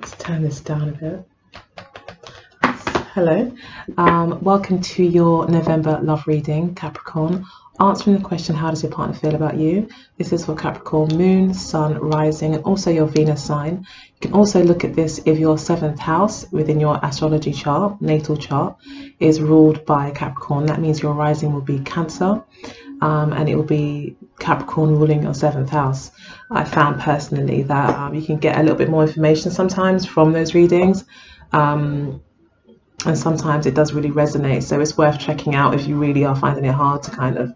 Let's turn this down a bit. Hello, welcome to your November love reading, Capricorn. Answering the question, how does your partner feel about you? This is for Capricorn moon, sun, rising, and also your Venus sign. You can also look at this if your 7th house within your astrology chart, natal chart, is ruled by Capricorn. That means your rising will be Cancer, and it will be Capricorn ruling your 7th house. I found personally that you can get a little bit more information sometimes from those readings. And sometimes it does really resonate, so it's worth checking out if you really are finding it hard to kind of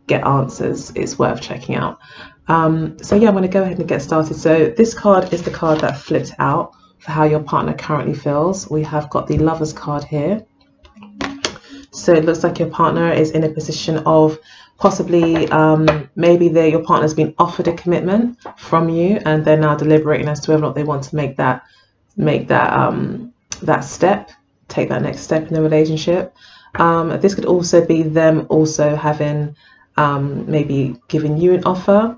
get answers. It's worth checking out. So yeah, I'm going to go ahead and get started. So this card is the card that flipped out for how your partner currently feels. We have got the Lovers card here. So it looks like your partner is in a position of possibly maybe your partner's been offered a commitment from you, and they're now deliberating as to whether or not they want to make that step. Take that next step in the relationship. This could also be them also having maybe giving you an offer,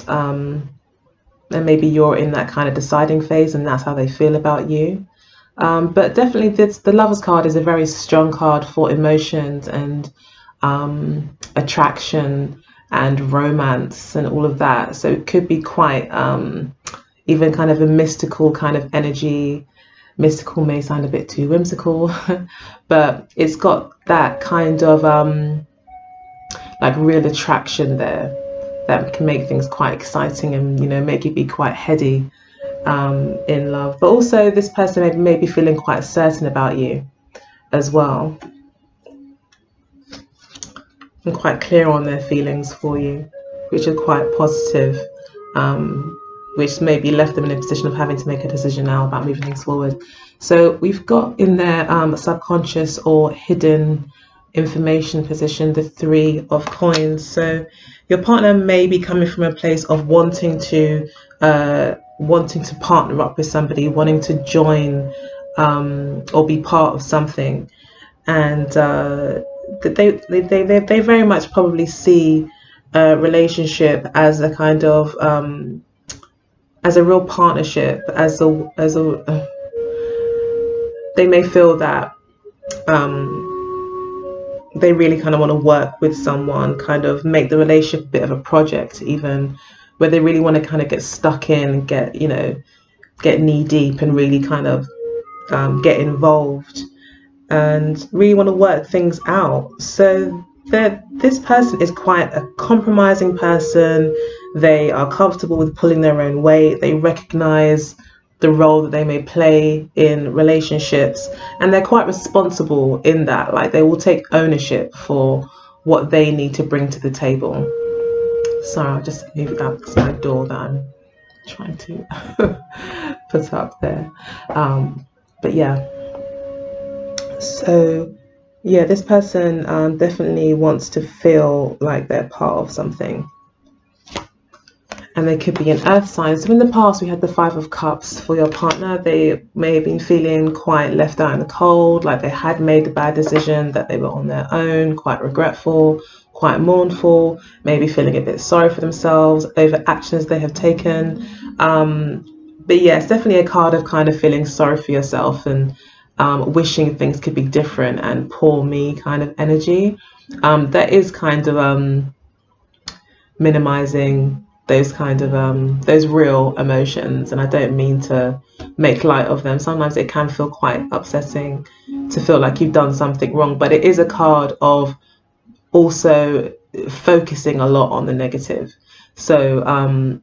and maybe you're in that kind of deciding phase and that's how they feel about you. But definitely the Lovers card is a very strong card for emotions and attraction and romance and all of that. So it could be quite even kind of a mystical kind of energy. Mystical may sound a bit too whimsical, but it's got that kind of like real attraction there that can make things quite exciting and, you know, make you be quite heady in love. But also this person may be feeling quite certain about you as well, and quite clear on their feelings for you, which are quite positive. Which maybe left them in a position of having to make a decision now about moving things forward. So we've got in their subconscious or hidden information position the 3 of coins. So your partner may be coming from a place of wanting to partner up with somebody, wanting to join or be part of something, and they very much probably see a relationship as a kind of as a real partnership, they may feel that they really kind of want to work with someone, kind of make the relationship a bit of a project, even where they really want to kind of get stuck in and get knee deep and really kind of get involved and really want to work things out. So this person is quite a compromising person. They are comfortable with pulling their own weight. They recognize the role that they may play in relationships, and they're quite responsible in that. Like, they will take ownership for what they need to bring to the table. Sorry, I'll just move out. It's my door that I'm trying to put up there. But yeah, so yeah, this person definitely wants to feel like they're part of something. And they could be an earth sign. So in the past, we had the 5 of Cups for your partner. They may have been feeling quite left out in the cold, like they had made a bad decision, that they were on their own, quite regretful, quite mournful, maybe feeling a bit sorry for themselves over actions they have taken. But yeah, it's definitely a card of kind of feeling sorry for yourself and wishing things could be different and poor me kind of energy. That is kind of minimizing those kind of those real emotions, and I don't mean to make light of them. Sometimes it can feel quite upsetting to feel like you've done something wrong, but it is a card of also focusing a lot on the negative. So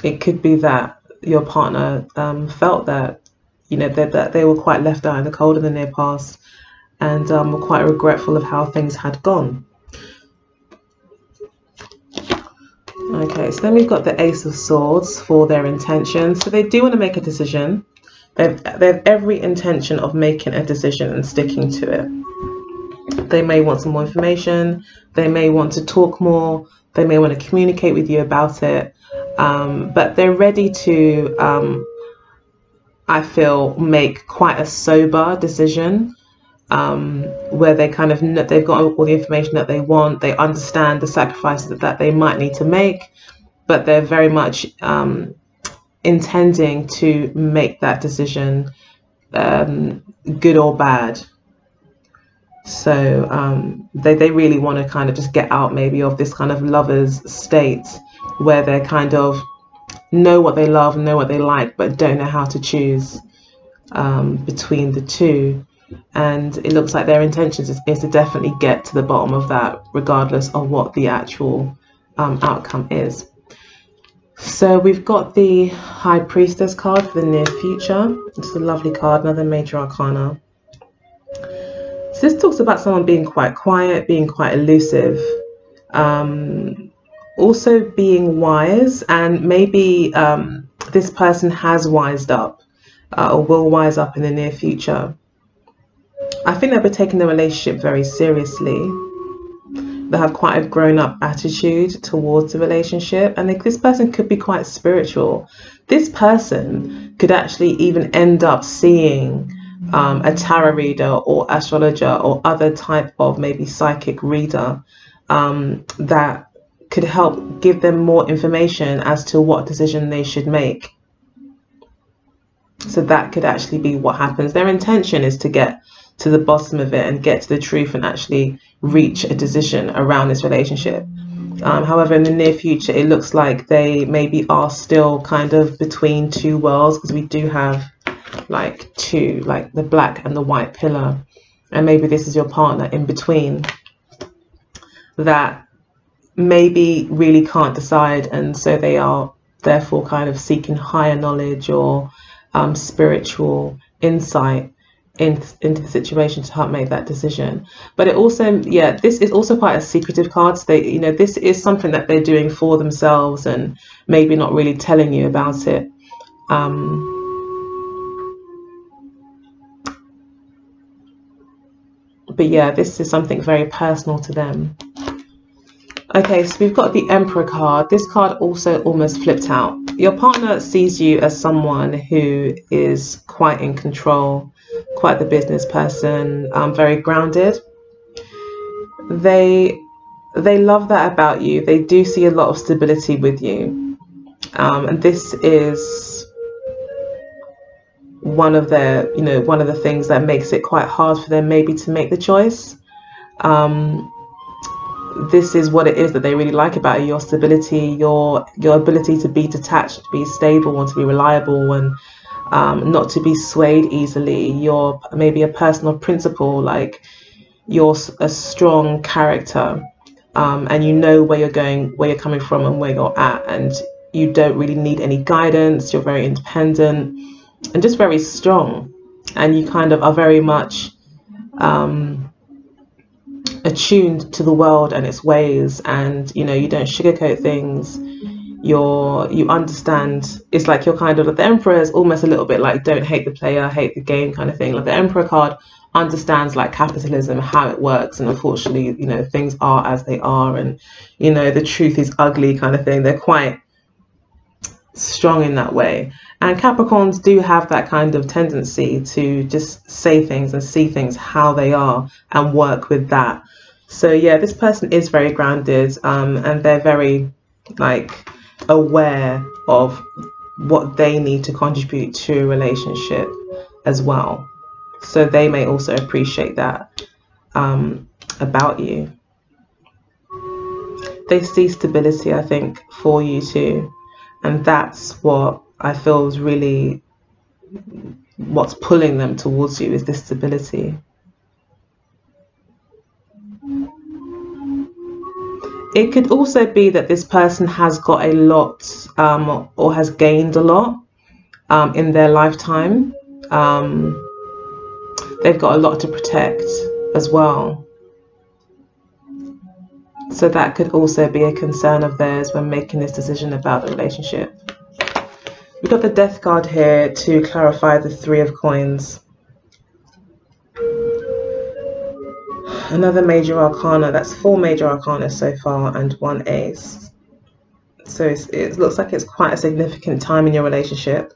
it could be that your partner felt that, you know, that they were quite left out in the cold in the near past, and were quite regretful of how things had gone. Okay, so then we've got the Ace of Swords for their intention. So they do want to make a decision. They have every intention of making a decision and sticking to it. They may want some more information. They may want to talk more. They may want to communicate with you about it. But they're ready to, I feel, make quite a sober decision. Where they kind of they've got all the information that they want. They understand the sacrifices that they might need to make, but they're very much intending to make that decision, good or bad. So they really want to kind of just get out maybe of this kind of lover's state where they kind of know what they love, know what they like, but don't know how to choose between the two. And it looks like their intentions is to definitely get to the bottom of that, regardless of what the actual outcome is. So we've got the High Priestess card for the near future. It's a lovely card, another major arcana. So this talks about someone being quite quiet, being quite elusive, also being wise, and maybe this person has wised up or will wise up in the near future. I think they'll be taking the relationship very seriously. They have quite a grown-up attitude towards the relationship, and this person could be quite spiritual. This person could actually even end up seeing a tarot reader or astrologer or other type of maybe psychic reader that could help give them more information as to what decision they should make. So that could actually be what happens. Their intention is to get to the bottom of it and get to the truth and actually reach a decision around this relationship. However, in the near future, it looks like they maybe are still kind of between two worlds, because we do have like two, like the black and the white pillar, and maybe this is your partner in between that maybe really can't decide, and so they are therefore kind of seeking higher knowledge or spiritual insight into the situation to help make that decision. But it also, yeah, this is also quite a secretive card. So they, this is something that they're doing for themselves and maybe not really telling you about it. But yeah, this is something very personal to them. Okay, so we've got the Emperor card. This card also almost flipped out. Your partner sees you as someone who is quite in control, quite the business person, very grounded. They love that about you. They do see a lot of stability with you. And this is one of their, one of the things that makes it quite hard for them maybe to make the choice. This is what it is that they really like about you: your stability, your ability to be detached, to be stable, and to be reliable, and not to be swayed easily. You're maybe a person of principle, like you're a strong character, and you know where you're going, where you're coming from, and where you're at, and you don't really need any guidance. You're very independent and just very strong, and you kind of are very much attuned to the world and its ways, and you don't sugarcoat things. You understand. It's like you're kind of, the Emperor is almost a little bit like don't hate the player, hate the game kind of thing. Like the Emperor card understands like capitalism, how it works, and unfortunately things are as they are, and the truth is ugly kind of thing. They're quite strong in that way, and Capricorns do have that kind of tendency to just say things and see things how they are and work with that. So yeah, this person is very grounded, and they're very like aware of what they need to contribute to a relationship as well. So they may also appreciate that about you. They see stability, I think, for you too, and that's what I feel is really what's pulling them towards you, is this stability. It could also be that this person has got a lot or has gained a lot in their lifetime. They've got a lot to protect as well. So that could also be a concern of theirs when making this decision about the relationship. We've got the Death card here to clarify the Three of Coins. Another major arcana. That's 4 major arcana so far and 1 ace. So it looks like it's quite a significant time in your relationship.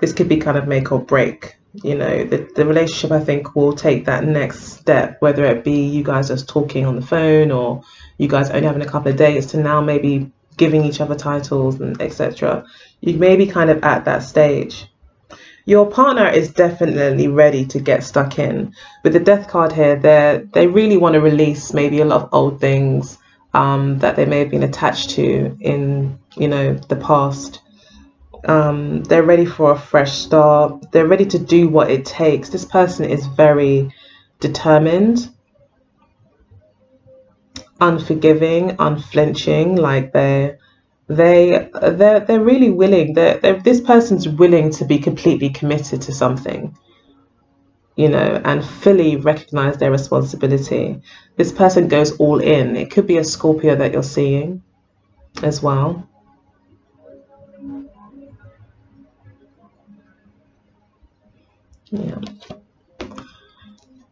This could be kind of make or break. The relationship, I think, will take that next step, whether it be you guys just talking on the phone or you guys only having a couple of dates, to now maybe giving each other titles and etc. You may be kind of at that stage. Your partner is definitely ready to get stuck in. With the Death card here, they really want to release maybe a lot of old things that they may have been attached to in, you know, the past. They're ready for a fresh start. They're ready to do what it takes. This person is very determined, unforgiving, unflinching. Like they're really willing. This person's willing to be completely committed to something, you know, and fully recognize their responsibility. This person goes all in. It could be a Scorpio that you're seeing as well. Yeah.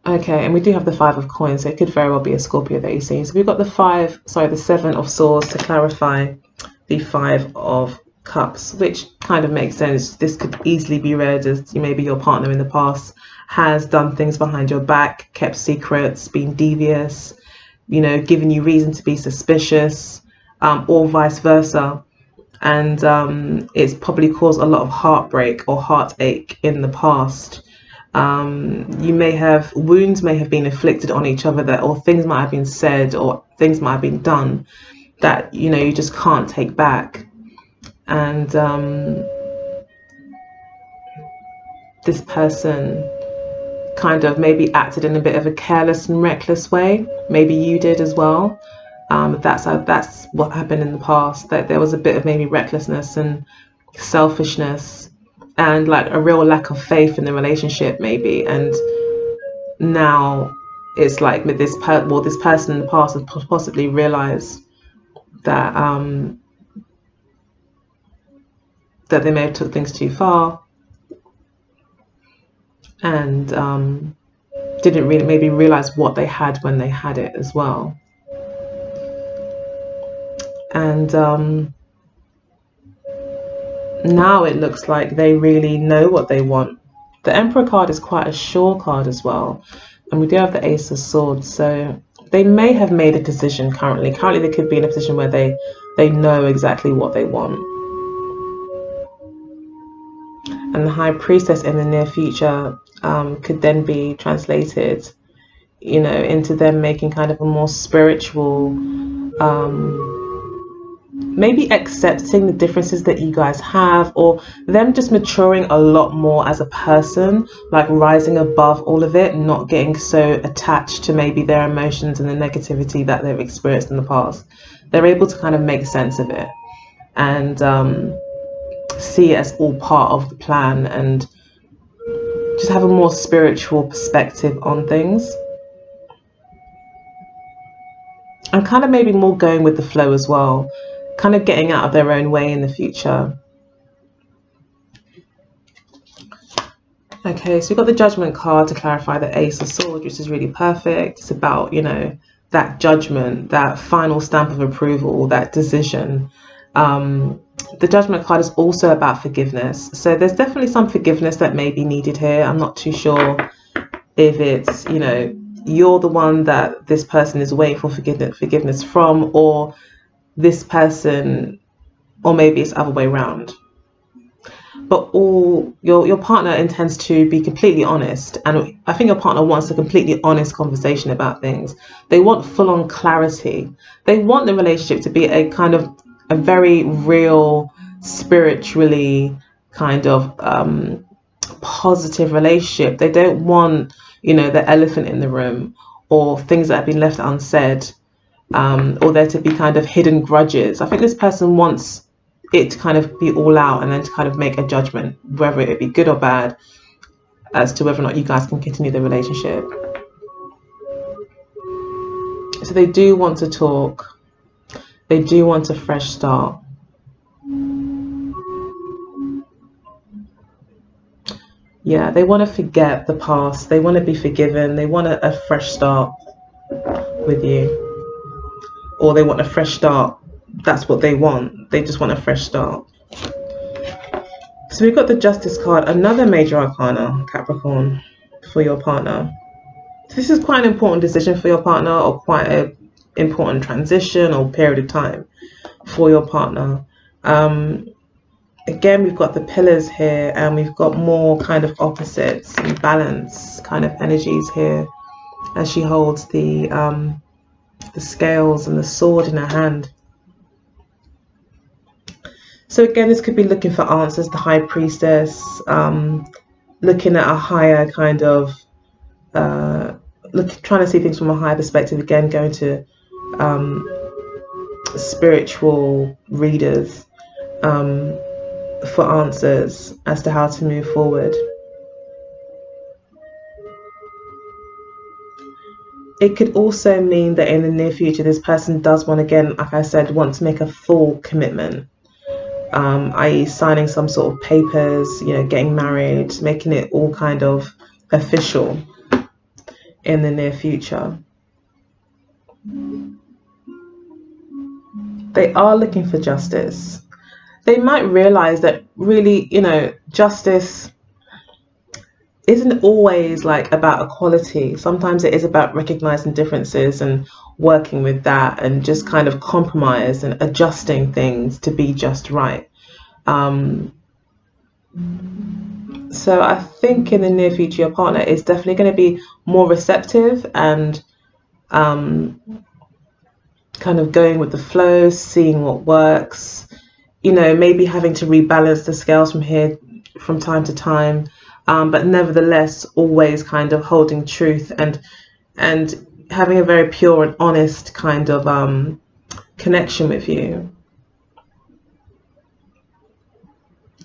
Okay, and we do have the Five of Coins, so it could very well be a Scorpio that you see. So we've got the Seven of Swords to clarify the Five of Cups, which kind of makes sense. This could easily be read as maybe your partner in the past has done things behind your back, kept secrets, been devious, you know, given you reason to be suspicious, or vice versa. And it's probably caused a lot of heartbreak or heartache in the past. Wounds may have been inflicted on each other, or things might have been said, or things might have been done that, you know, you just can't take back. And this person kind of maybe acted in a bit of a careless and reckless way. Maybe you did as well. That's what happened in the past, that there was a bit of maybe recklessness and selfishness and like a real lack of faith in the relationship maybe. And now it's like with this person in the past has possibly realized that that they may have took things too far, and didn't really maybe realize what they had when they had it as well. And now it looks like they really know what they want. The Emperor card is quite a sure card as well, and we do have the Ace of Swords, so they may have made a decision currently. They could be in a position where they know exactly what they want. And the High Priestess in the near future could then be translated, you know, into them making kind of a more spiritual, maybe accepting the differences that you guys have, or them just maturing a lot more as a person, like rising above all of it, not getting so attached to maybe their emotions and the negativity that they've experienced in the past. They're able to kind of make sense of it and see it as all part of the plan, and just have a more spiritual perspective on things, and kind of maybe more going with the flow as well, kind of getting out of their own way in the future. Okay, so we've got the Judgment card to clarify the Ace of Swords, which is really perfect. It's about, you know, that judgment, that final stamp of approval, that decision. The Judgment card is also about forgiveness. So there's definitely some forgiveness that may be needed here. I'm not too sure if it's, you know, you're the one that this person is waiting for forgiveness from, or this person, or maybe it's the other way around. But your partner intends to be completely honest, and I think your partner wants a completely honest conversation about things. They want full-on clarity. They want the relationship to be a kind of a very real, spiritually kind of positive relationship. They don't want, you know, the elephant in the room, or things that have been left unsaid, or there to be kind of hidden grudges. I think this person wants it to kind of be all out, and then to kind of make a judgment, whether it be good or bad, as to whether or not you guys can continue the relationship. So they do want to talk. They do want a fresh start. Yeah, they want to forget the past. They want to be forgiven. They want a fresh start with you. Or they want a fresh start. That's what they want. They just want a fresh start. So we've got the Justice card, another major arcana, Capricorn, for your partner. This is quite an important decision for your partner, or quite an important transition or period of time. for your partner. Again, we've got the pillars here, and we've got more kind of opposites and balance kind of energies here as she holds the scales and the sword in her hand. So again, this could be looking for answers, the High Priestess, looking at a higher kind of, trying to see things from a higher perspective. Again, going to spiritual readers for answers as to how to move forward. It could also mean that in the near future, this person does want, again, like I said, want to make a full commitment, i.e. signing some sort of papers, you know, getting married, making it all kind of official in the near future. They are looking for justice. They might realize that really, you know, justice isn't always like about equality. Sometimes it is about recognizing differences and working with that, and just kind of compromise and adjusting things to be just right. So I think in the near future, your partner is definitely going to be more receptive and kind of going with the flow, seeing what works, you know, maybe having to rebalance the scales from time to time, but nevertheless always kind of holding truth and having a very pure and honest kind of connection with you.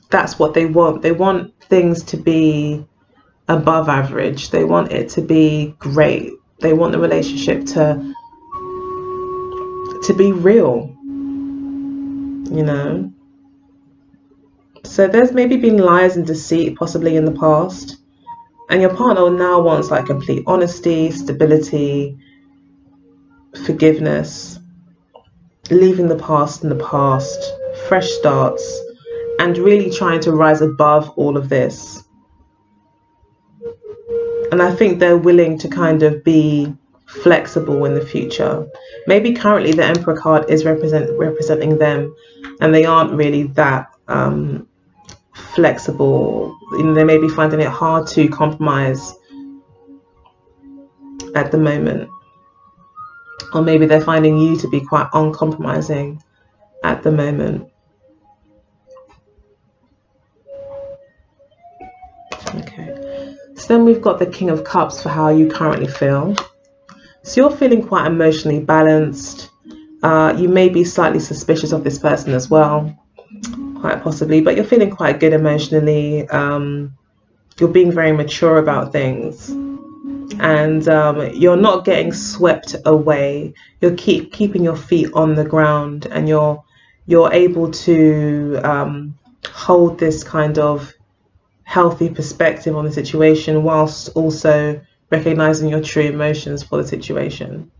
That's what they want. They want things to be above average. They want it to be great. They want the relationship to be real, you know. So there's maybe been lies and deceit possibly in the past, and your partner now wants like complete honesty, stability, forgiveness, leaving the past in the past, fresh starts, and really trying to rise above all of this. And I think they're willing to kind of be flexible in the future. Maybe currently the Emperor card is representing them, and they aren't really that flexible. You know, they may be finding it hard to compromise at the moment, or maybe they're finding you to be quite uncompromising at the moment. Okay, so then we've got the King of Cups for how you currently feel. So you're feeling quite emotionally balanced. You may be slightly suspicious of this person as well, quite possibly, but you're feeling quite good emotionally. You're being very mature about things, and you're not getting swept away. You're keeping your feet on the ground, and you're able to hold this kind of healthy perspective on the situation, whilst also recognizing your true emotions for the situation.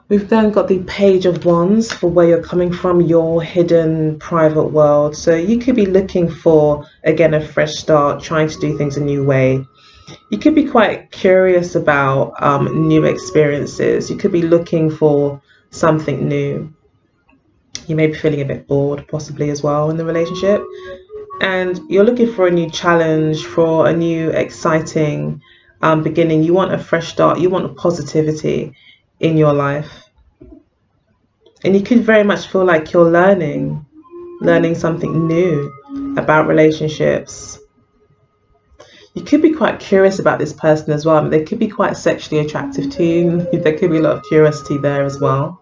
We've then got the Page of Wands for where you're coming from, your hidden private world. So you could be looking for, again, a fresh start, trying to do things a new way. You could be quite curious about new experiences. You could be looking for something new. You may be feeling a bit bored possibly as well in the relationship. And you're looking for a new challenge, for a new exciting beginning. You want a fresh start. You want positivity in your life. And you could very much feel like you're learning something new about relationships. You could be quite curious about this person as well. I mean, they could be quite sexually attractive to you. There could be a lot of curiosity there as well.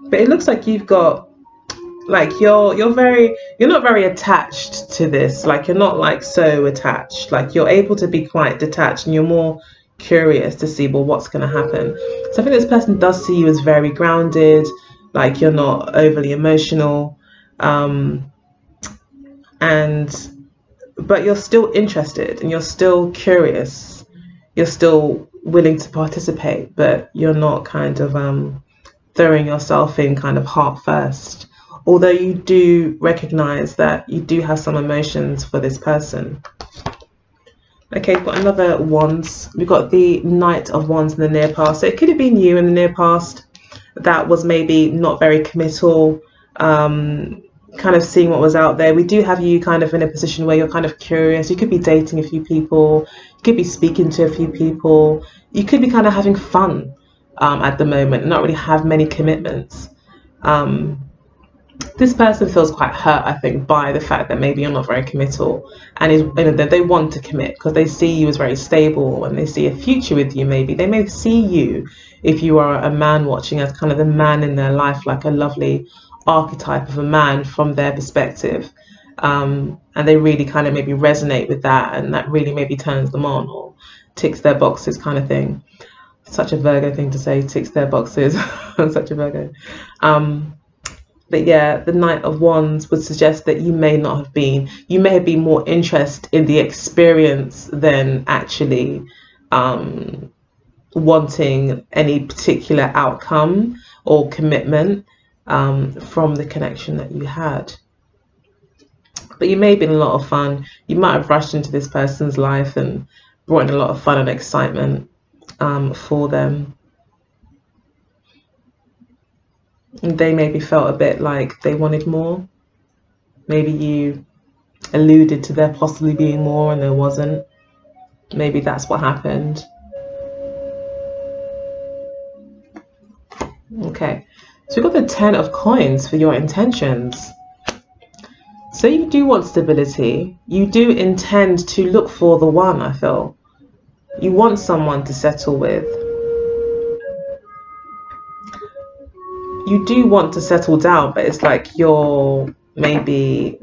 But it looks like you've got, like, you're not very attached to this. Like, you're not like so attached. Like, you're able to be quite detached, and you're more curious to see, well, what's going to happen. So I think this person does see you as very grounded, like you're not overly emotional, but you're still interested and you're still curious. You're still willing to participate, but you're not kind of throwing yourself in kind of heart first, although you do recognize that you do have some emotions for this person. Okay, we've got another wands. We've got the Knight of Wands in the near past. So it could have been you in the near past that was maybe not very committal, kind of seeing what was out there. We do have you kind of in a position where you're kind of curious. You could be dating a few people, you could be speaking to a few people, you could be kind of having fun at the moment and not really have many commitments. This person feels quite hurt, I think, by the fact that maybe you're not very committal, and that they want to commit because they see you as very stable and they see a future with you. Maybe they may see you, if you are a man watching, as kind of the man in their life, like a lovely archetype of a man from their perspective, and they really kind of maybe resonate with that, and that really maybe turns them on or ticks their boxes, kind of thing. Such a Virgo thing to say, ticks their boxes. I'm such a Virgo. But yeah, the Knight of Wands would suggest that you may have been more interested in the experience than actually wanting any particular outcome or commitment from the connection that you had. But you may have been a lot of fun. You might have rushed into this person's life and brought in a lot of fun and excitement for them. They maybe felt a bit like they wanted more. Maybe you alluded to there possibly being more and there wasn't. Maybe that's what happened. Okay, so we've got the 10 of coins for your intentions. So you do want stability. You do intend to look for the one, I feel. You want someone to settle with. You do want to settle down, but it's like you're maybe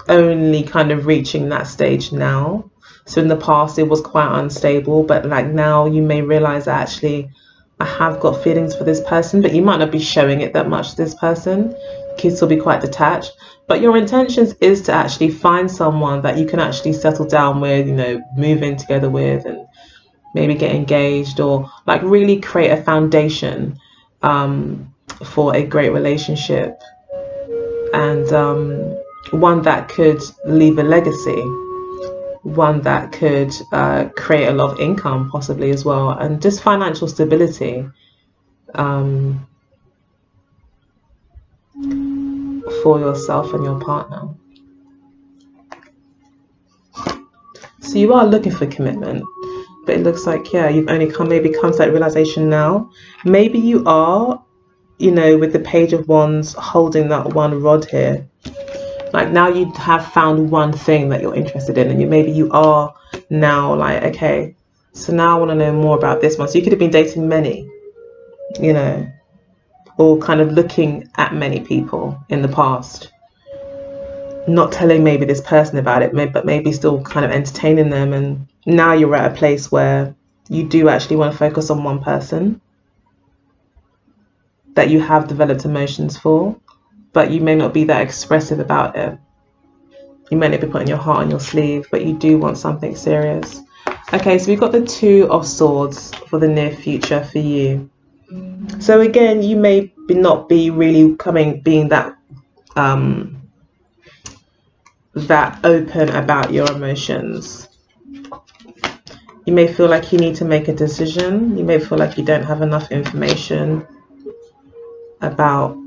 only kind of reaching that stage now. So in the past it was quite unstable, but like now you may realize that actually I have got feelings for this person, but you might not be showing it that much to this person. You can still be quite detached, but your intentions is to actually find someone that you can actually settle down with, you know, move in together with, and maybe get engaged, or like really create a foundation for a great relationship, and one that could leave a legacy, one that could create a lot of income possibly as well, and just financial stability for yourself and your partner. So you are looking for commitment, but it looks like, yeah, you've only come to that realization now. Maybe you are, you know, with the Page of Wands holding that one rod here, like now you have found one thing that you're interested in, and maybe you are now like, okay, so now I want to know more about this one. So you could have been dating many, you know, or kind of looking at many people in the past, not telling maybe this person about it, but maybe still kind of entertaining them, and now you're at a place where you do actually want to focus on one person that you have developed emotions for, but you may not be that expressive about it. You may not be putting your heart on your sleeve, but you do want something serious. Okay, so we've got the Two of Swords for the near future for you. So again, you may not be really being that that open about your emotions. You may feel like you need to make a decision. You may feel like you don't have enough information about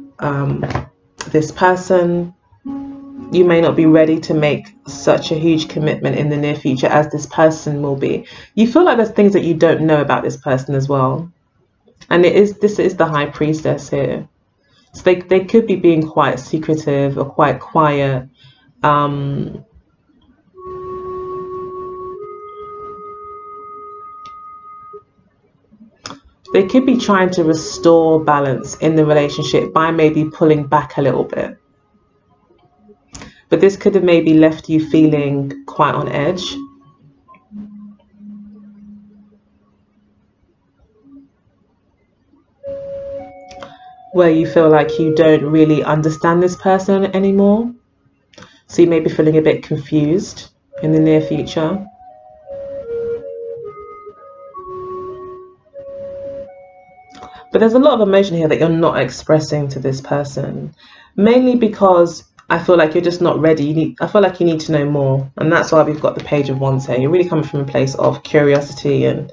this person. You may not be ready to make such a huge commitment in the near future as this person will be. You feel like there's things that you don't know about this person as well. And this is the High Priestess here. So they could be being quite secretive or quite quiet. They could be trying to restore balance in the relationship by maybe pulling back a little bit. But this could have maybe left you feeling quite on edge. Where you feel like you don't really understand this person anymore. So you may be feeling a bit confused in the near future. But there's a lot of emotion here that you're not expressing to this person, mainly because I feel like you're just not ready. I feel like you need to know more, and that's why we've got the Page of Wands here. You're really coming from a place of curiosity and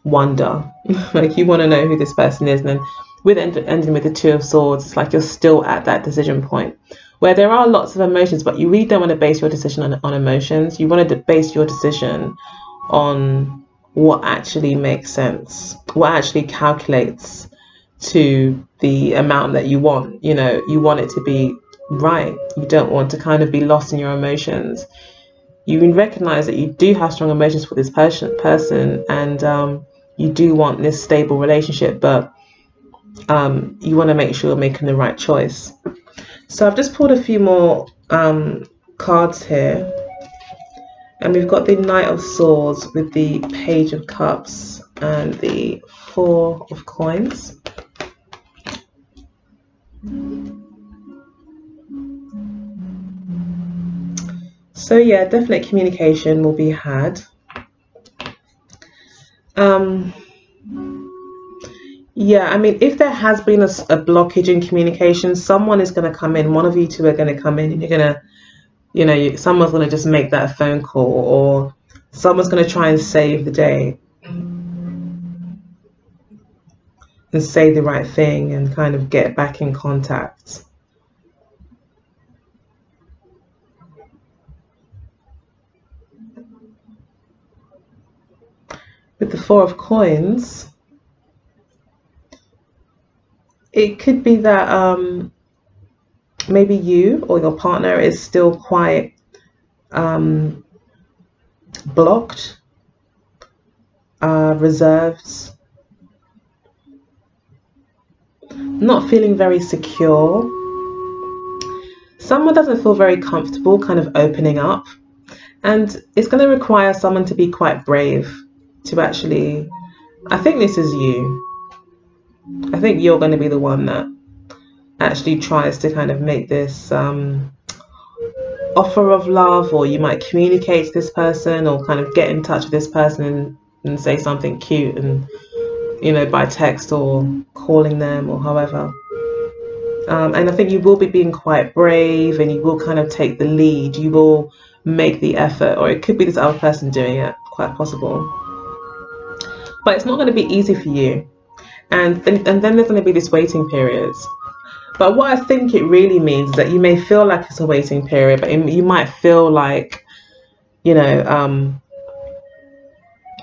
wonder. Like you want to know who this person is, and then with ending with the Two of Swords, it's like you're still at that decision point where there are lots of emotions, but you really don't want to base your decision on emotions. You want to base your decision on what actually makes sense, what actually calculates to the amount that you want. You know, you want it to be right. You don't want to kind of be lost in your emotions. You recognize that you do have strong emotions for this person, and you do want this stable relationship, but you want to make sure you're making the right choice. So I've just pulled a few more cards here, and we've got the Knight of Swords with the Page of Cups and the Four of Coins. So yeah, definite communication will be had. Yeah, I mean, if there has been a blockage in communication, someone is going to come in. One of you two are going to come in, and you're going to, you know, someone's going to just make that phone call, or someone's going to try and save the day and say the right thing and kind of get back in contact. With the Four of Coins, it could be that maybe you or your partner is still quite blocked, reserved, not feeling very secure. Someone doesn't feel very comfortable kind of opening up, and it's going to require someone to be quite brave to actually, I think this is you. I think you're going to be the one that actually tries to kind of make this offer of love, or you might communicate to this person or kind of get in touch with this person and say something cute, and you know, by text or calling them or however. And I think you will be being quite brave, and you will kind of take the lead. You will make the effort, or it could be this other person doing it, quite possible. But it's not going to be easy for you. And then there's going to be this waiting period. But what I think it really means is that you may feel like it's a waiting period, but you might feel like, you know,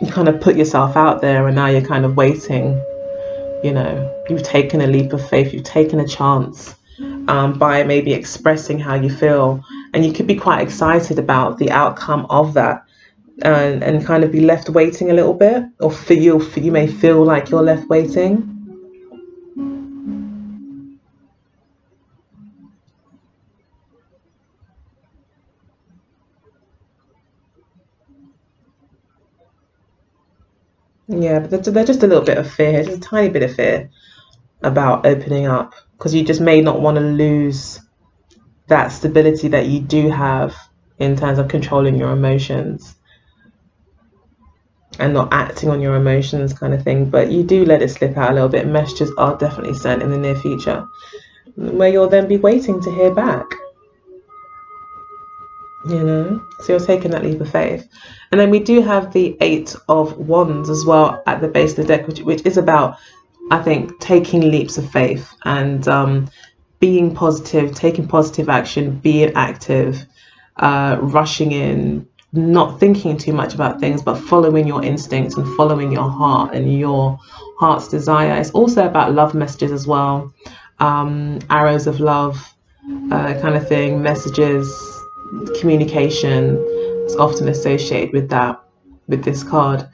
you kind of put yourself out there, and now you're kind of waiting. You know, you've taken a leap of faith, you've taken a chance by maybe expressing how you feel, and you could be quite excited about the outcome of that, and kind of be left waiting a little bit, or you may feel like you're left waiting. Yeah, but there's just a little bit of fear, just a tiny bit of fear about opening up, because you just may not want to lose that stability that you do have in terms of controlling your emotions and not acting on your emotions, kind of thing. But you do let it slip out a little bit. Messages are definitely sent in the near future, where you'll then be waiting to hear back. You know, so you're taking that leap of faith. And then we do have the Eight of Wands as well at the base of the deck, which is about, I think, taking leaps of faith and being positive, taking positive action, being active, rushing in, not thinking too much about things, but following your instincts and following your heart and your heart's desire. It's also about love messages as well, arrows of love, kind of thing, messages, communication is often associated with that, with this card.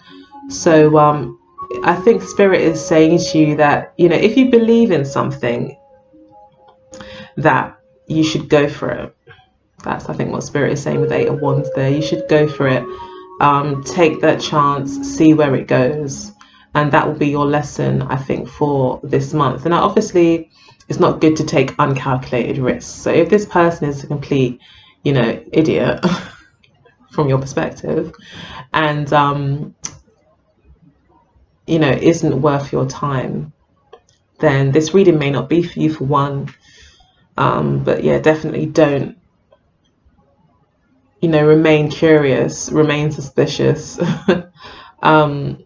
So I think Spirit is saying to you that, you know, if you believe in something, that you should go for it. That's, I think, what Spirit is saying with the Eight of Wands there. You should go for it. Take that chance, see where it goes. And that will be your lesson, I think, for this month. And obviously, it's not good to take uncalculated risks. So if this person is a complete, you know, idiot from your perspective, and you know, isn't worth your time, then this reading may not be for you, for one. But yeah, definitely don't, you know, remain curious, remain suspicious. um,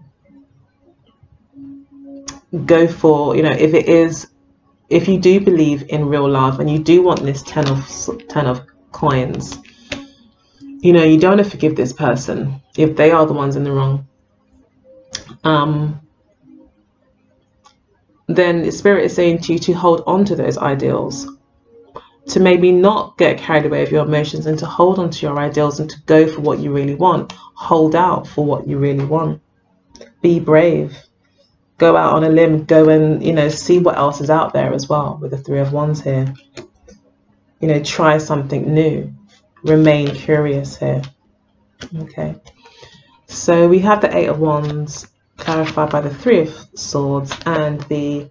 Go for, you know, if you do believe in real love and you do want this ten of coins, you know, you don't want to forgive this person if they are the ones in the wrong. Then the spirit is saying to you to hold on to those ideals, to maybe not get carried away with your emotions, and to hold on to your ideals and to go for what you really want. Hold out for what you really want. Be brave. Go out on a limb. Go and, you know, see what else is out there as well with the Three of Wands here. You know, try something new. Remain curious here. Okay. So we have the Eight of Wands clarified by the Three of Swords and the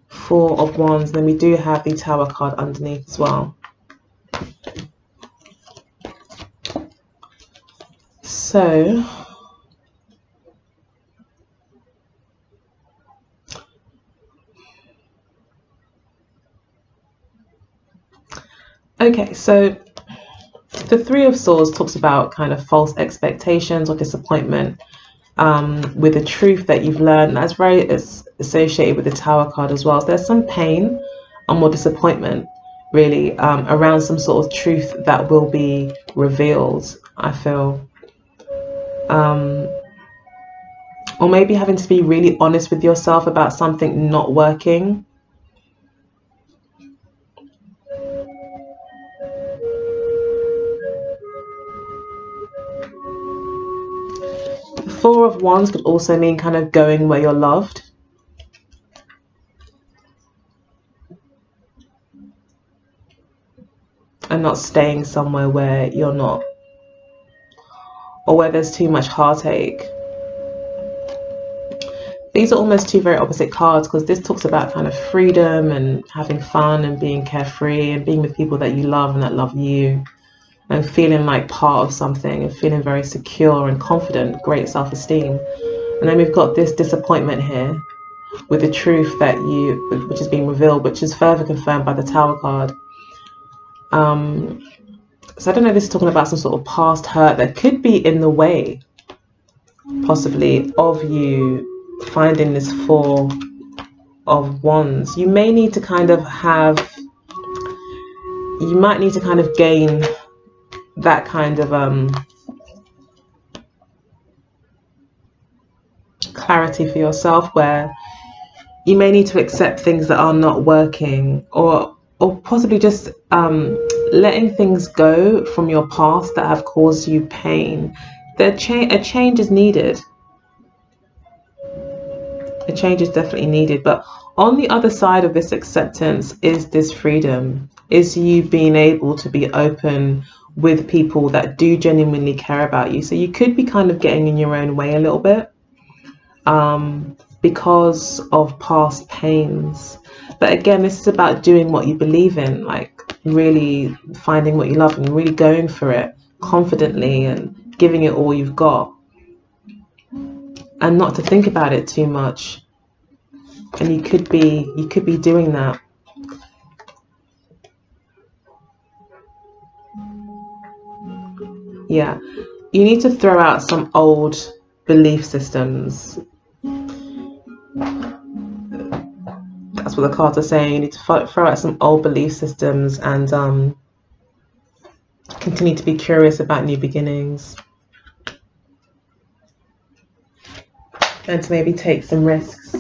Four of Wands. Then we do have the Tower card underneath as well. So okay, so the Three of Swords talks about kind of false expectations or disappointment with the truth that you've learned. That's very associated with the Tower card as well. So there's some pain and more disappointment really around some sort of truth that will be revealed, I feel. Or maybe having to be really honest with yourself about something not working. The Four of Wands could also mean kind of going where you're loved. And not staying somewhere where you're not, or where there's too much heartache. These are almost two very opposite cards, because this talks about kind of freedom and having fun and being carefree and being with people that you love and that love you, and feeling like part of something and feeling very secure and confident, great self-esteem. And then we've got this disappointment here with the truth that which is being revealed, which is further confirmed by the Tower card. So I don't know, this is talking about some sort of past hurt that could be in the way, possibly, of you finding this Four of Wands. You may need to kind of gain that kind of clarity for yourself, where you may need to accept things that are not working, or possibly just letting things go from your past that have caused you pain. A change is needed. A change is definitely needed. But on the other side of this acceptance is this freedom, is you being able to be open with people that do genuinely care about you. So you could be kind of getting in your own way a little bit because of past pains. But again, this is about doing what you believe in, like really finding what you love and really going for it confidently and giving it all you've got, and not to think about it too much. And you could be doing that. Yeah, you need to throw out some old belief systems. That's what the cards are saying. You need to throw out some old belief systems and continue to be curious about new beginnings. And to maybe take some risks.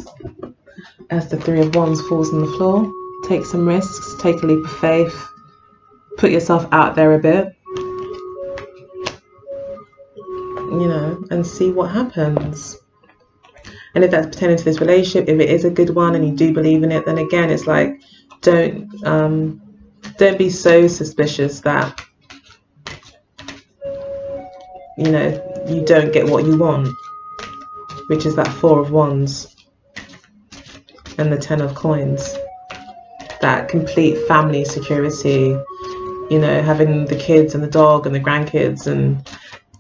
As the Three of Wands falls on the floor, take some risks, take a leap of faith, put yourself out there a bit, you know, and see what happens. And if that's pertaining to this relationship, if it is a good one and you do believe in it, then again, it's like, don't be so suspicious that, you know, you don't get what you want, which is that Four of Wands and the Ten of Coins. That complete family security, you know, having the kids and the dog and the grandkids and,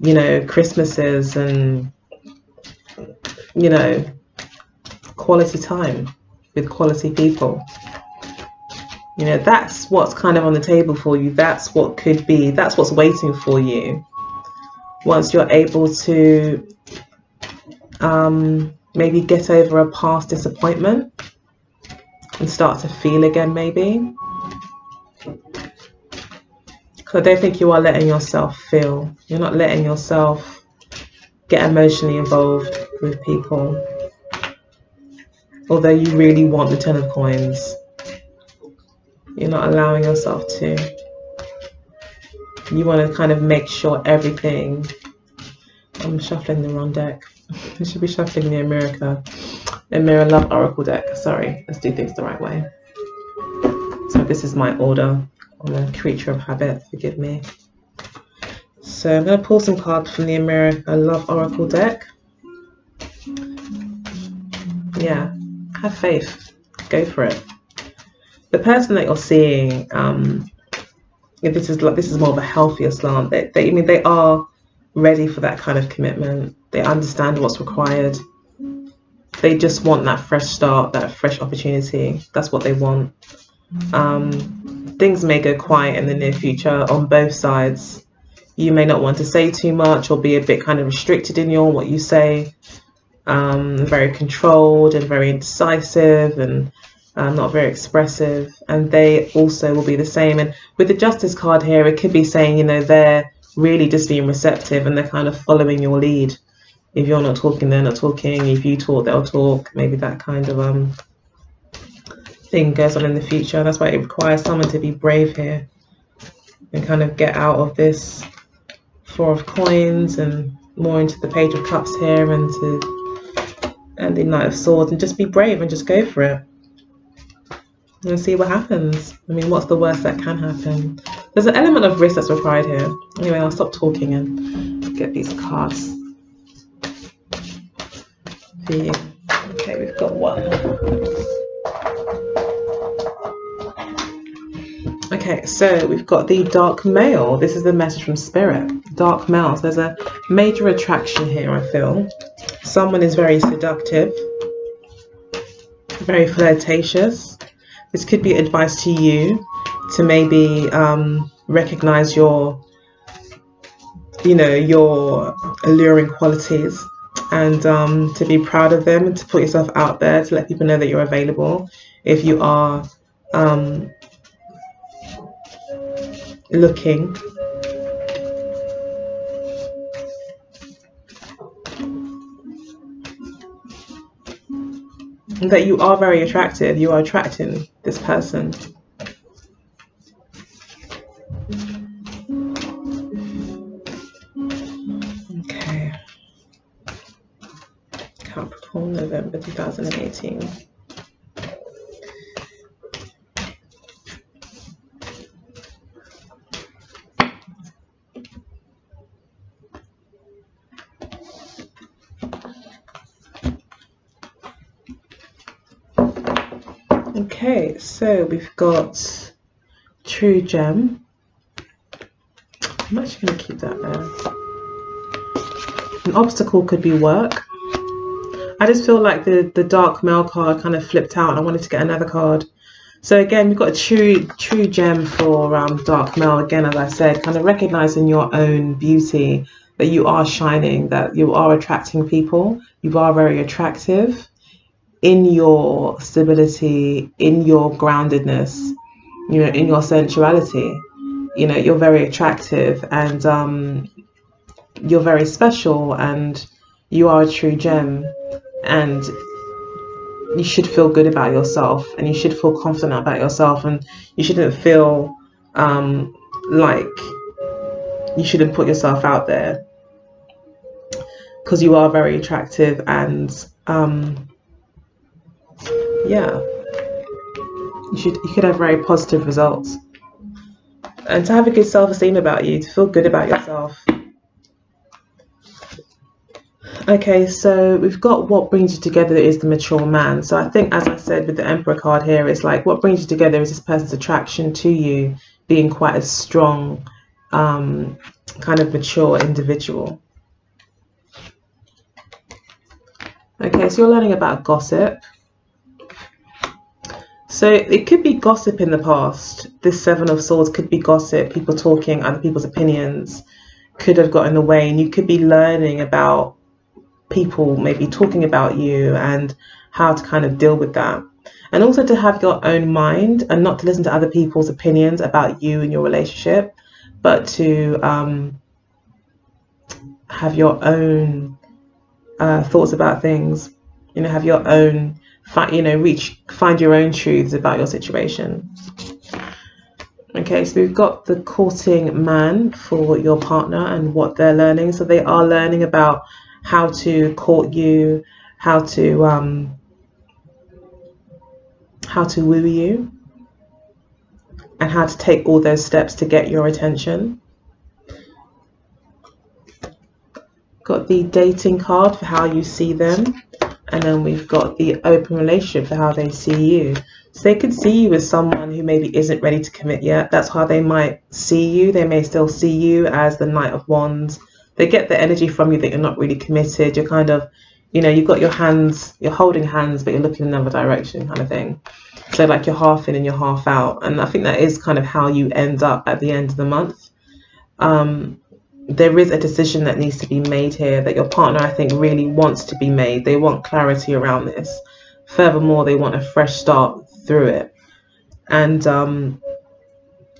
you know, Christmases and, you know, quality time with quality people. You know, that's what's kind of on the table for you. That's what could be, that's what's waiting for you once you're able to maybe get over a past disappointment and start to feel again, maybe. Because I don't think you are letting yourself feel. You're not letting yourself get emotionally involved with people. Although you really want the 10 of coins, you're not allowing yourself to. You want to kind of make sure everything. I'm shuffling the wrong deck. I should be shuffling the Mirror Love Oracle deck. Sorry, let's do things the right way. So this is my order. I'm a creature of habit, forgive me. So I'm going to pull some cards from the Mirror Love Oracle deck. Yeah, have faith. Go for it. The person that you're seeing, if this is more of a healthier slant, they are ready for that kind of commitment. They understand what's required. They just want that fresh start, that fresh opportunity. That's what they want. Things may go quiet in the near future on both sides. You may not want to say too much or be a bit kind of restricted in what you say. Very controlled and very indecisive and not very expressive. And they also will be the same. And with the Justice card here, it could be saying, you know, they're really just being receptive and they're kind of following your lead. If you're not talking, they're not talking. If you talk, they'll talk. Maybe that kind of thing goes on in the future. That's why it requires someone to be brave here and kind of get out of this Four of Coins and more into the Page of Cups here and the Knight of Swords, and just be brave and just go for it and see what happens. I mean, what's the worst that can happen? There's an element of risk that's required here. Anyway, I'll stop talking and get these cards for you. Okay, we've got one. Okay, so we've got the Dark Male. This is the message from Spirit. Dark Male. So there's a major attraction here, I feel. Someone is very seductive, very flirtatious. This could be advice to you to maybe recognize your alluring qualities and to be proud of them and to put yourself out there to let people know that you're available if you are looking. That you are very attractive. You are attracting this person. Okay. Capricorn, November 2018. Okay, so we've got True Gem. I'm actually going to keep that there. An obstacle could be work. I just feel like the Dark Male card kind of flipped out and I wanted to get another card. So again, we've got a true gem for Dark Male. Again, as I said, kind of recognizing your own beauty, that you are shining, that you are attracting people. You are very attractive in your stability, in your groundedness, you know, in your sensuality. You know, you're very attractive and you're very special and you are a true gem, and you should feel good about yourself and you should feel confident about yourself, and you shouldn't feel like you shouldn't put yourself out there, because you are very attractive and yeah, you could have very positive results, and to have a good self-esteem about you, to feel good about yourself. Okay, so we've got what brings you together is the mature man. So I think, as I said with the Emperor card here, it's like what brings you together is this person's attraction to you being quite a strong, kind of mature individual. Okay, so you're learning about gossip. So it could be gossip in the past. This Seven of Swords could be gossip, people talking, other people's opinions could have got in the way, and you could be learning about people maybe talking about you and how to kind of deal with that. And also to have your own mind and not to listen to other people's opinions about you and your relationship, but to have your own thoughts about things, you know, have your own, find your own truths about your situation. Okay, so we've got the courting man for your partner and what they're learning. So they are learning about how to court you, how to woo you, and how to take all those steps to get your attention. Got the dating card for how you see them, and then we've got the open relationship for how they see you. So they could see you as someone who maybe isn't ready to commit yet. That's how they might see you. They may still see you as the Knight of Wands. They get the energy from you that you're not really committed. You're kind of, you know, you've got your hands, you're holding hands, but you're looking in another direction kind of thing. So like you're half in and you're half out. And I think that is kind of how you end up at the end of the month. There is a decision that needs to be made here that your partner, I think, really wants to be made. They want clarity around this. Furthermore, they want a fresh start through it. And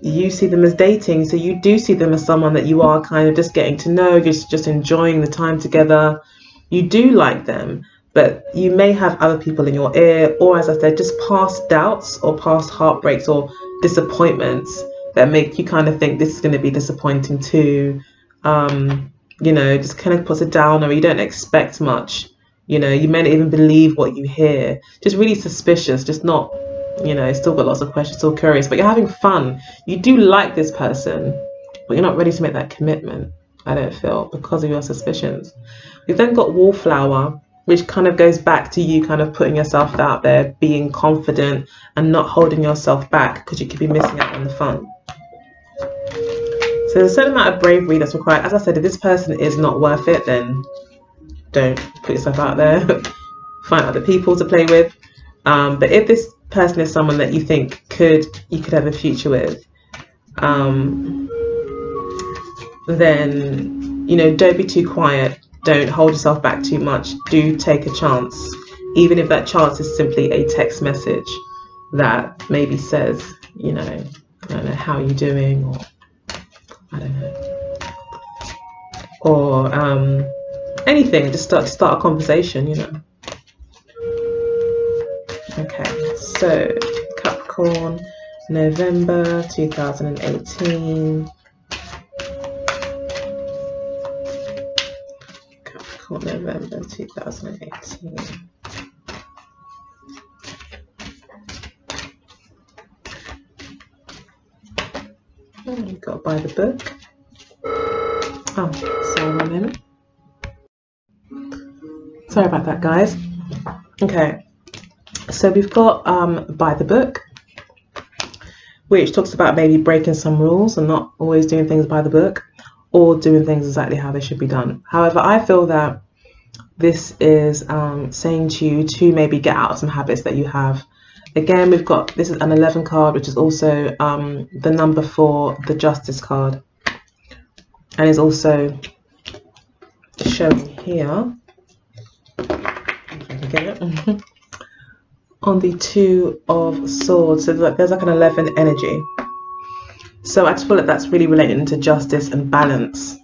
you see them as dating, so you do see them as someone that you are kind of just getting to know, just enjoying the time together. You do like them, but you may have other people in your ear, or as I said, just past doubts or past heartbreaks or disappointments that make you kind of think this is going to be disappointing too. You know, just kind of puts it down, or you don't expect much. You know, you may not even believe what you hear. Just really suspicious, just not, you know, still got lots of questions, still curious, but you're having fun. You do like this person, but you're not ready to make that commitment, I don't feel, because of your suspicions. We've then got Wallflower, which kind of goes back to you kind of putting yourself out there, being confident and not holding yourself back, because you could be missing out on the fun. So there's a certain amount of bravery that's required. As I said, if this person is not worth it, then don't put yourself out there. Find other people to play with. But if this person is someone that you think you could have a future with, then, you know, don't be too quiet. Don't hold yourself back too much. Do take a chance, even if that chance is simply a text message that maybe says, you know, I don't know, how you're doing, or I don't know, or anything. Just start a conversation, you know. Okay, so Capricorn, November 2018. Capricorn, November 2018. You've got to buy the book. Oh, sorry, 1 minute. Sorry about that, guys. Okay, so we've got buy the book, which talks about maybe breaking some rules and not always doing things by the book, or doing things exactly how they should be done. However, I feel that this is saying to you to maybe get out of some habits that you have. Again, we've got, this is an 11 card, which is also the number for the Justice card, and is also showing here, if I can get it, on the Two of Swords. So there's like an 11 energy. So I just feel like that's really related to justice and balance.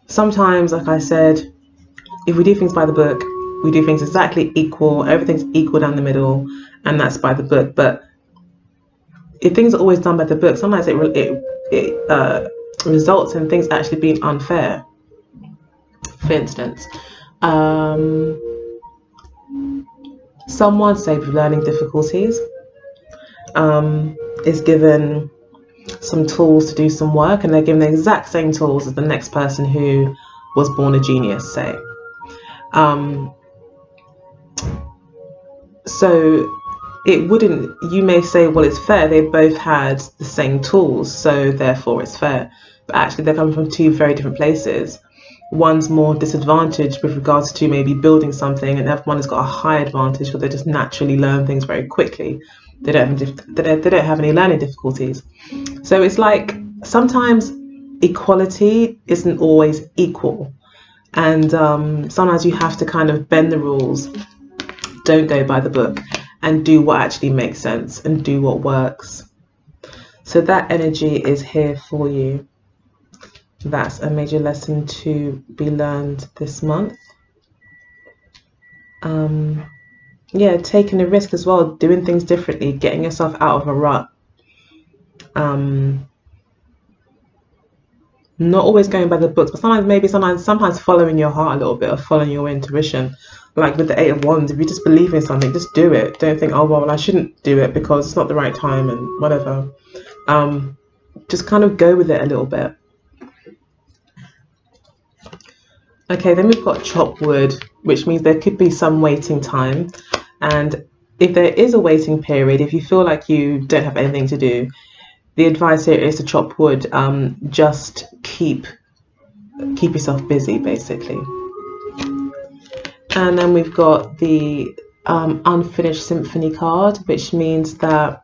Sometimes, like I said, if we do things by the book, we do things exactly equal, everything's equal down the middle, and that's by the book. But if things are always done by the book, sometimes it results in things actually being unfair. For instance, someone, say with learning difficulties, is given some tools to do some work, and they're given the exact same tools as the next person who was born a genius, say. So it wouldn't, you may say, well, it's fair, they both had the same tools, so therefore it's fair. But actually they're coming from two very different places. one's more disadvantaged with regards to maybe building something, and everyone has got a high advantage because they just naturally learn things very quickly. They don't have any learning difficulties. So it's like sometimes equality isn't always equal, and sometimes you have to kind of bend the rules, don't go by the book, and do what actually makes sense and do what works. So that energy is here for you. That's a major lesson to be learned this month. Yeah, taking a risk as well, doing things differently, getting yourself out of a rut. Not always going by the books, but sometimes following your heart a little bit, or following your intuition. Like with the Eight of Wands, if you just believe in something, just do it. Don't think, oh well, I shouldn't do it because it's not the right time and whatever. Just kind of go with it a little bit. Okay, then we've got chop wood, which means there could be some waiting time. And if there is a waiting period, if you feel like you don't have anything to do, the advice here is to chop wood. Just keep yourself busy, basically. And then we've got the unfinished symphony card, which means that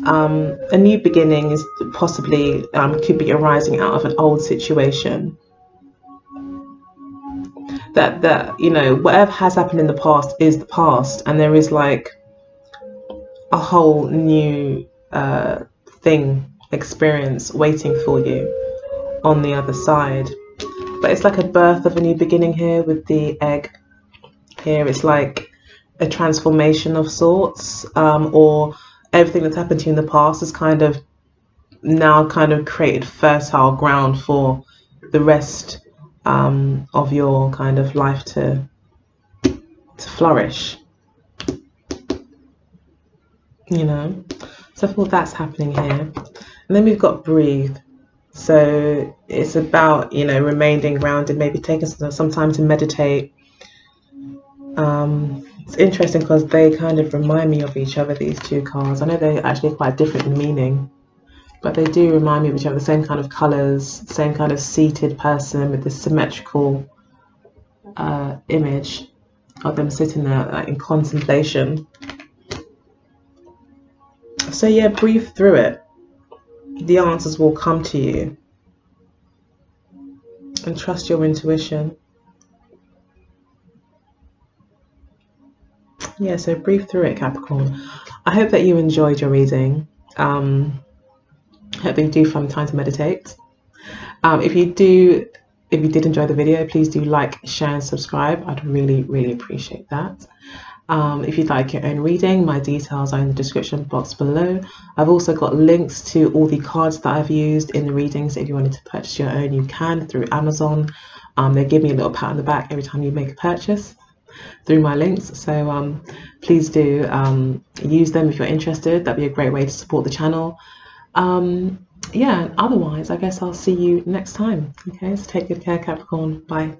a new beginning is possibly could be arising out of an old situation. That you know, whatever has happened in the past is the past, and there is like a whole new experience waiting for you on the other side. But it's like a birth of a new beginning here with the egg. Here it's like a transformation of sorts, or everything that's happened to you in the past is kind of now created fertile ground for the rest of your kind of life to flourish, you know. So I thought that's happening here. And then we've got breathe. So it's about, you know, remaining grounded, maybe taking some time to meditate. It's interesting because they kind of remind me of each other, these two cards. I know they're actually quite different in meaning, but they do remind me of each other. The same kind of colours, same kind of seated person with this symmetrical image of them sitting there like in contemplation. So yeah, breathe through it. The answers will come to you. And trust your intuition. Yeah, so breathe through it, Capricorn. I hope that you enjoyed your reading. I hope that you do find time to meditate. If you did enjoy the video, please do like, share and subscribe. I'd really, really appreciate that. If you'd like your own reading, my details are in the description box below. I've also got links to all the cards that I've used in the readings. If you wanted to purchase your own, you can through Amazon. They give me a little pat on the back every time you make a purchase through my links. So please do use them if you're interested. That'd be a great way to support the channel. Yeah, otherwise I guess I'll see you next time. Okay, so take good care, Capricorn. Bye.